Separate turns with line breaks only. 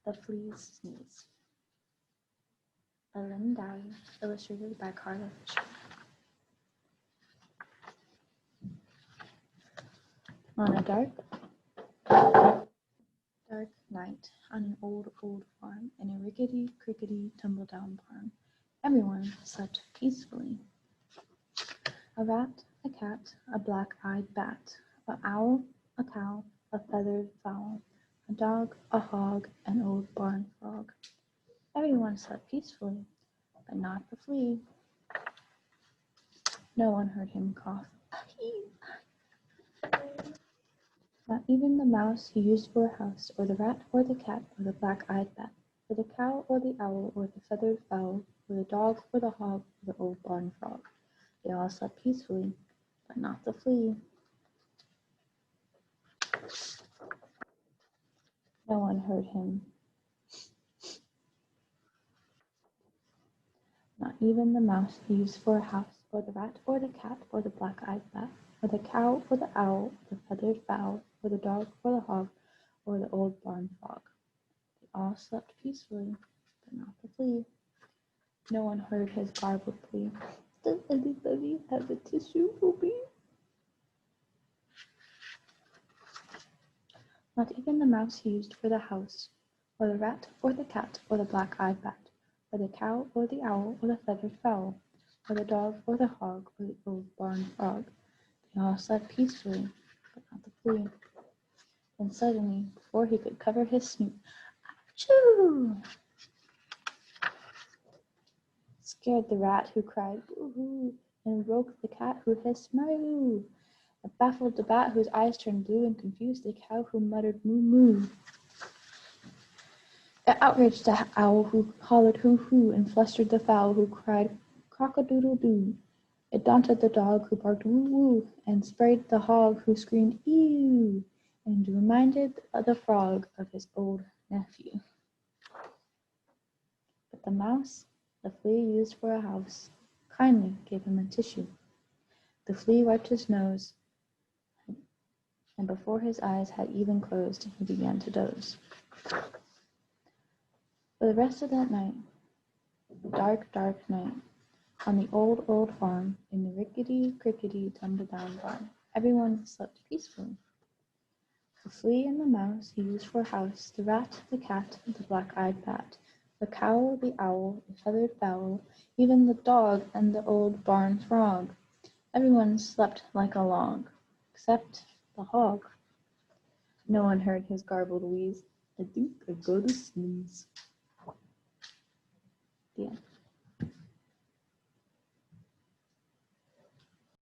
The Flea's Sneeze. A Lynn Dowdy, illustrated by Carla Fisher. On a dark night, on an old farm, in a rickety, tumble-down barn, everyone slept peacefully. A rat, a cat, a black-eyed bat, an owl, a cow, a feathered fowl, a dog, a hog, an old barn frog. Everyone slept peacefully, but not the flea. No one heard him cough. Not even the mouse he used for a house, or the rat, or the cat, or the black-eyed bat, or the cow, or the owl, or the feathered fowl, or the dog, or the hog, or the old barn frog. They all slept peacefully, but not the flea. No one heard him. Not even the mouse he used for a house, or the rat, or the cat, or the black-eyed bat, or the cow, or the owl, or the feathered fowl, or the dog, or the hog, or the old barn frog. They all slept peacefully, but not the flea. No one heard his garbled plea. Does anybody have a tissue for me? Not even the mouse he used for the house, or the rat, or the cat, or the black-eyed bat, or the cow, or the owl, or the feathered fowl, or the dog, or the hog, or the old barn frog. They all slept peacefully, but not the flea. Then suddenly, before he could cover his snoot, achoo! Scared the rat, who cried boo-hoo, and woke the cat, who hissed moo. It baffled the bat, whose eyes turned blue, and confused the cow, who muttered moo moo. It outraged the owl, who hollered hoo hoo, and flustered the fowl, who cried cock-a-doodle-doo. It daunted the dog, who barked woo woo, and sprayed the hog, who screamed ew, and reminded the frog of his old nephew. But the mouse the flea used for a house kindly gave him a tissue. The flea wiped his nose, and before his eyes had even closed, he began to doze. For the rest of that night, dark night, on the old farm, in the rickety, tumble-down barn, everyone slept peacefully. The flea and the mouse he used for a house, the rat, the cat, the black-eyed bat, the cow, the owl, the feathered fowl, even the dog and the old barn frog. Everyone slept like a log, except the hog. No one heard his garbled wheeze. I think I go to sneeze. The end.